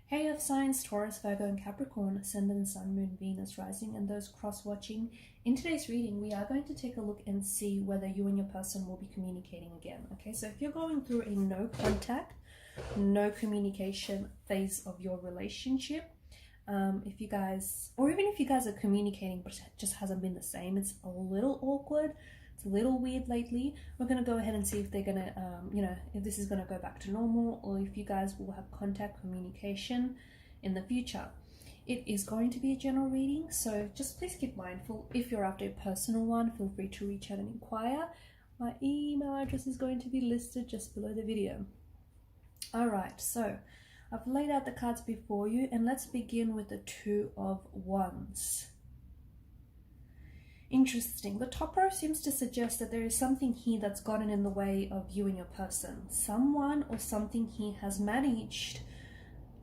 Hey Earth signs, Taurus, Virgo and Capricorn, Ascendant, Sun, Moon, Venus, Rising, and those cross-watching. In today's reading, we are going to take a look and see whether you and your person will be communicating again. Okay, so if you're going through a no contact, no communication phase of your relationship, if you guys, or even if you guys are communicating but it just hasn't been the same, it's a little awkward, it's a little weird lately, we're going to go ahead and see if they're going to, if this is going to go back to normal, or if you guys will have contact communication in the future. It is going to be a general reading, so just please keep mindful. If you're after a personal one, feel free to reach out and inquire. My email address is going to be listed just below the video. Alright, so I've laid out the cards before you, and let's begin with the Two of Wands. Interesting. The top row seems to suggest that there is something here that's gotten in the way of you and your person. Someone or something here has managed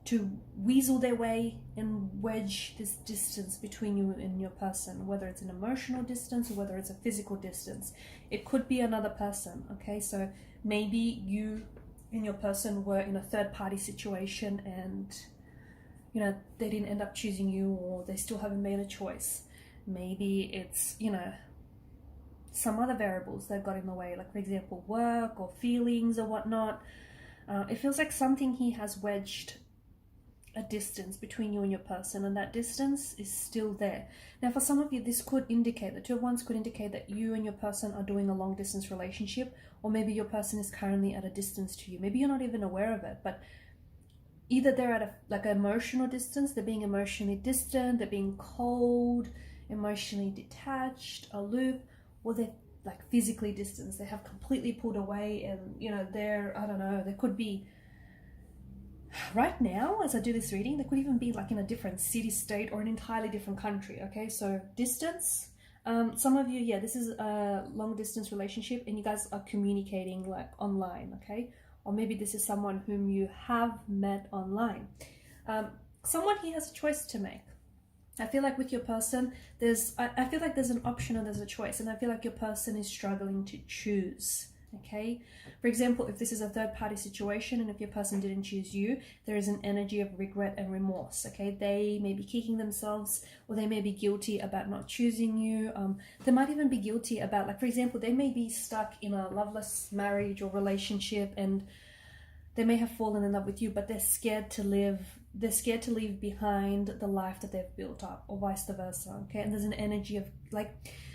to weasel their way and wedge this distance between you and your person, whether it's an emotional distance or whether it's a physical distance. It could be another person, okay? So maybe you and your person were in a third-party situation and, they didn't end up choosing you, or they still haven't made a choice. Maybe it's, some other variables that got in the way, like for example, work or feelings or whatnot. It feels like something here has wedged a distance between you and your person, and that distance is still there. Now, for some of you, this could indicate, the Two of Wands could indicate that you and your person are doing a long distance relationship, or maybe your person is currently at a distance to you. Maybe you're not even aware of it, but either they're at an emotional distance, they're being emotionally distant, they're being cold, emotionally detached, aloof, or they're like physically distanced. They have completely pulled away, and they're, I don't know, they could be right now as I do this reading, they could even be like in a different city, state, or an entirely different country. Okay, so distance. Some of you, yeah, this is a long distance relationship and you guys are communicating like online, okay? Or maybe this is someone whom you have met online. Someone here has a choice to make. I feel like with your person, I feel like there's an option and there's a choice, and I feel like your person is struggling to choose, okay? For example, if this is a third-party situation and if your person didn't choose you, there is an energy of regret and remorse, okay? They may be kicking themselves, or they may be guilty about not choosing you. They might even be guilty about, like for example, they may be stuck in a loveless marriage or relationship, and they may have fallen in love with you, but they're scared to leave behind the life that they've built up, or vice versa, okay? And there's an energy of like,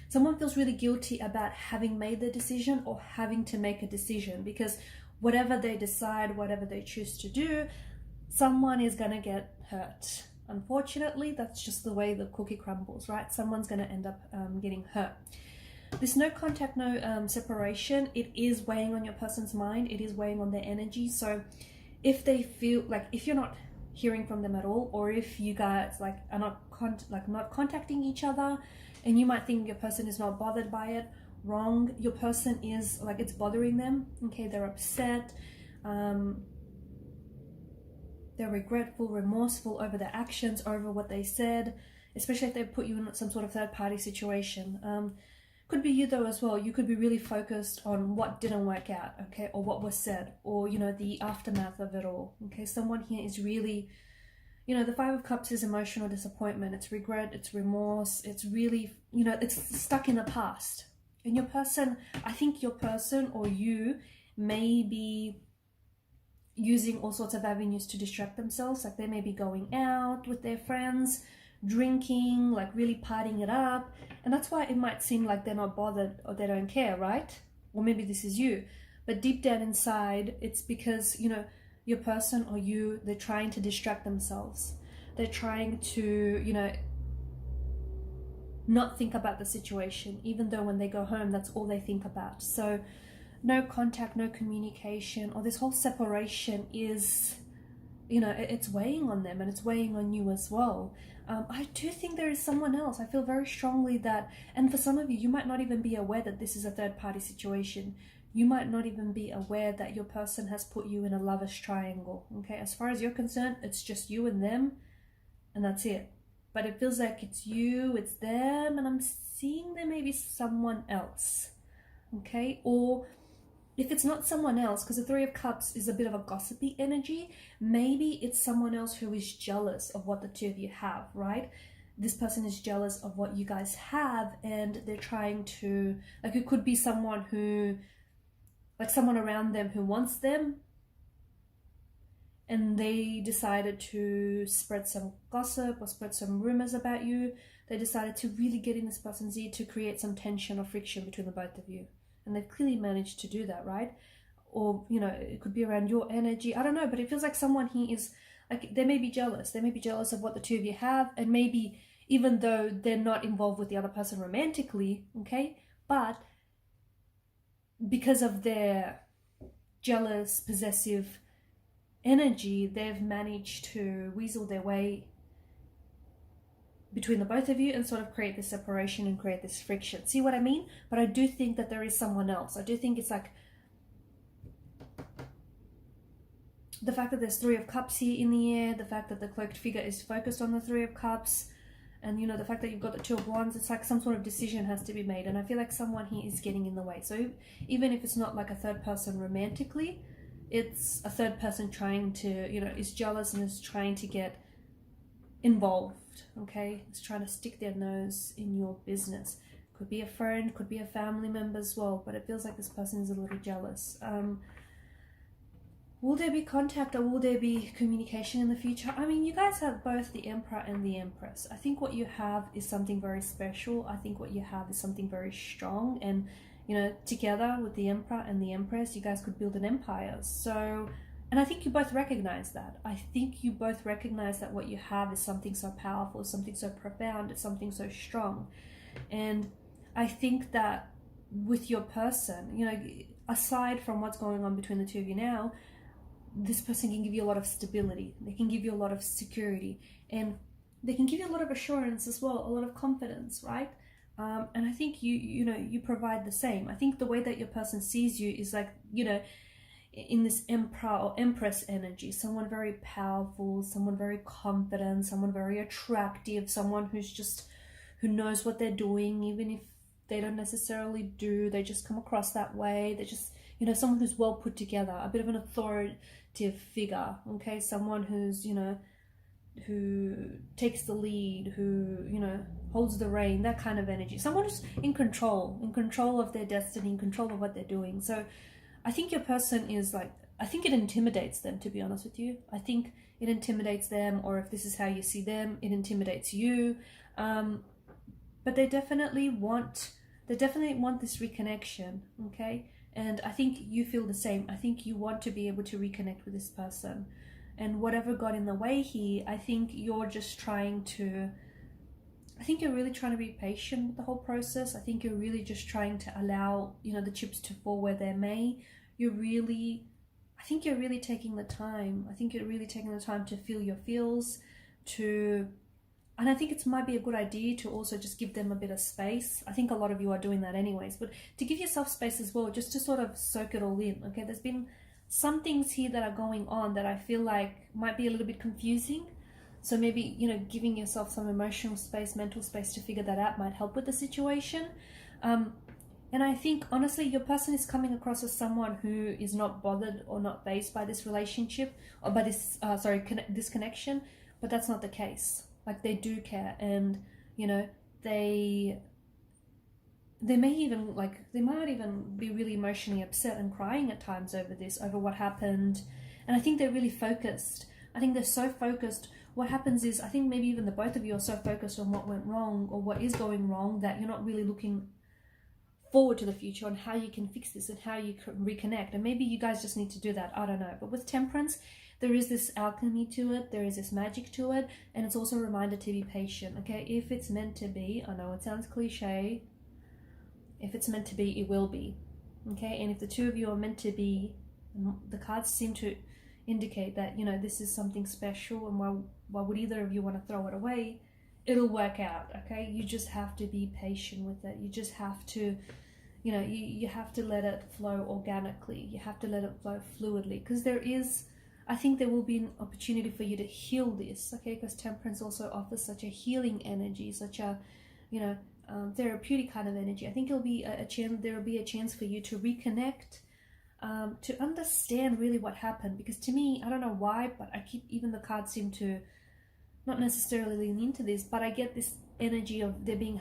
someone feels really guilty about having made the decision or having to make a decision, because whatever they decide, whatever they choose to do, someone is gonna get hurt. Unfortunately, that's just the way the cookie crumbles, right? Someone's gonna end up getting hurt. This no contact, no separation, it is weighing on your person's mind. It is weighing on their energy. So if they feel like, if you're not hearing from them at all, or if you guys are not contacting each other, and you might think your person is not bothered by it, wrong. Your person is like, it's bothering them, okay? They're upset, they're regretful, remorseful over their actions, over what they said, especially if they put you in some sort of third-party situation. Could be you though as well. You could be really focused on what didn't work out, okay, or what was said, or the aftermath of it all, okay? Someone here is really, the Five of Cups is emotional disappointment, it's regret, it's remorse, it's really, it's stuck in the past. And your person, I think your person or you may be using all sorts of avenues to distract themselves. Like they may be going out with their friends, drinking, like really partying it up, and that's why it might seem like they're not bothered or they don't care, right? Or maybe this is you, but deep down inside, it's because your person or you, they're trying to distract themselves. They're trying to not think about the situation, even though when they go home, that's all they think about. So no contact, no communication, or this whole separation is, it's weighing on them, and it's weighing on you as well. I do think there is someone else. I feel very strongly that, and for some of you, you might not even be aware that this is a third-party situation. You might not even be aware that your person has put you in a lover's triangle, okay? As far as you're concerned, it's just you and them, and that's it. But it feels like it's you, it's them, and I'm seeing there may be someone else, okay? Or if it's not someone else, because the Three of Cups is a bit of a gossipy energy, maybe it's someone else who is jealous of what the two of you have, right? This person is jealous of what you guys have, and they're trying to, like, it could be someone who, like someone around them who wants them, and they decided to spread some gossip or spread some rumors about you. They decided to really get in this person's ear to create some tension or friction between the both of you. And they've clearly managed to do that, right? Or, you know, it could be around your energy. I don't know, but it feels like someone here is, like, they may be jealous. They may be jealous of what the two of you have. And maybe even though they're not involved with the other person romantically, okay? But because of their jealous, possessive energy, they've managed to weasel their way between the both of you and sort of create this separation and create this friction. See what I mean? But I do think that there is someone else. I do think it's like the fact that there's Three of Cups here in the air, the fact that the cloaked figure is focused on the Three of Cups, and, you know, the fact that you've got the Two of Wands, it's like some sort of decision has to be made. And I feel like someone here is getting in the way. So even if it's not like a third person romantically, it's a third person trying to, you know, is jealous and is trying to get involved, okay? It's trying to stick their nose in your business. Could be a friend, could be a family member as well, but it feels like this person is a little jealous. Will there be contact, or will there be communication in the future? I mean, you guys have both the Emperor and the Empress. I think what you have is something very special. I think what you have is something very strong, and, you know, together with the Emperor and the Empress, you guys could build an empire. So, and I think you both recognize that. I think you both recognize that what you have is something so powerful, something so profound, it's something so strong. And I think that with your person, you know, aside from what's going on between the two of you now, this person can give you a lot of stability. They can give you a lot of security, and they can give you a lot of assurance as well, a lot of confidence, right? And I think you know, you provide the same. I think the way that your person sees you is like, you know, in this Emperor or Empress energy, someone very powerful, someone very confident, someone very attractive, someone who knows what they're doing, even if they don't necessarily do, they just come across that way. They're just, you know, someone who's well put together, a bit of an authoritative figure, okay? Someone who's, you know, who takes the lead, who, you know, holds the rein, that kind of energy. Someone who's in control of their destiny, in control of what they're doing. So I think your person is like, I think it intimidates them, to be honest with you. I think it intimidates them, or if this is how you see them, it intimidates you. But they definitely want this reconnection, okay? And I think you feel the same. I think you want to be able to reconnect with this person. And whatever got in the way here, I think you're just trying to, I think you're really trying to be patient with the whole process. I think you're really just trying to allow, you know, the chips to fall where they may. I think you're really taking the time. I think you're really taking the time to feel your feels, and I think it might be a good idea to also just give them a bit of space. I think a lot of you are doing that anyways, but to give yourself space as well, just to sort of soak it all in, okay? There's been some things here that are going on that I feel like might be a little bit confusing. So maybe, you know, giving yourself some emotional space, mental space to figure that out might help with the situation. And I think, honestly, your person is coming across as someone who is not bothered or not fazed by this relationship, or by this, this connection, but that's not the case. Like, they do care, and, you know, they might even be really emotionally upset and crying at times over this, over what happened. And I think they're really focused. I think they're so focused. What happens is, I think maybe even the both of you are so focused on what went wrong or what is going wrong that you're not really looking forward to the future on how you can fix this and how you can reconnect. And maybe you guys just need to do that. I don't know. But with Temperance, there is this alchemy to it. There is this magic to it. And it's also a reminder to be patient. Okay, if it's meant to be, I know it sounds cliche. If it's meant to be, it will be. Okay, and if the two of you are meant to be, the cards seem to indicate that, you know, this is something special, and why would either of you want to throw it away? It'll work out, okay? You just have to be patient with it. You just have to, you know, you have to let it flow organically. You have to let it flow fluidly, because I think there will be an opportunity for you to heal this, okay? Because Temperance also offers such a healing energy, such a, you know, therapeutic kind of energy. I think it'll be there will be a chance for you to reconnect to understand really what happened. Because to me, I don't know why, but even the cards seem to not necessarily lean into this, but I get this energy of there being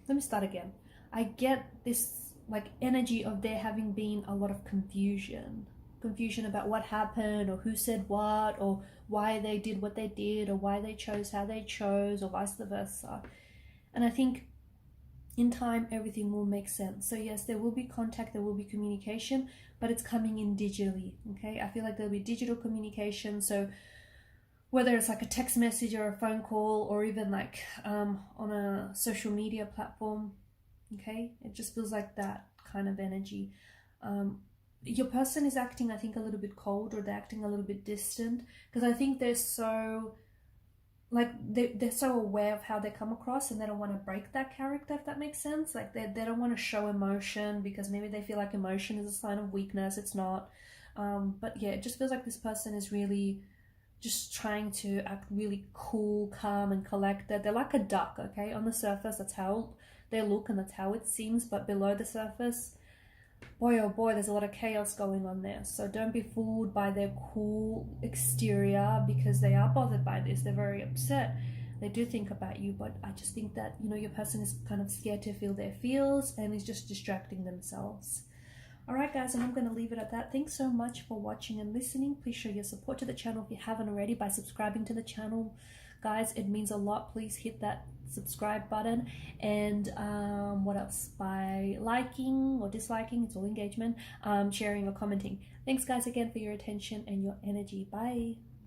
let me start again. I get this like energy of there having been a lot of confusion about what happened, or who said what, or why they did what they did, or why they chose how they chose, or vice versa. And I think in time everything will make sense. So yes, there will be contact, there will be communication, but it's coming in digitally. Okay, I feel like there'll be digital communication. So whether it's like a text message or a phone call, or even like on a social media platform, okay, it just feels like that kind of energy. Your person is acting, I think, a little bit cold, or they're acting a little bit distant, because I think they're so like they're so aware of how they come across, and they don't want to break that character, if that makes sense. Like they don't want to show emotion, because maybe they feel like emotion is a sign of weakness. It's not. But yeah, it just feels like this person is really just trying to act really cool, calm, and collected. They're like a duck, okay? On the surface, that's how they look, and that's how it seems, but below the surface, boy oh boy, there's a lot of chaos going on there. So don't be fooled by their cool exterior, because they are bothered by this. They're very upset. They do think about you, but I just think that, you know, your person is kind of scared to feel their feels and is just distracting themselves. Alright guys, and I'm going to leave it at that. Thanks so much for watching and listening. Please show your support to the channel if you haven't already by subscribing to the channel. Guys, it means a lot. Please hit that subscribe button. And what else? By liking or disliking, it's all engagement, sharing or commenting. Thanks guys again for your attention and your energy. Bye.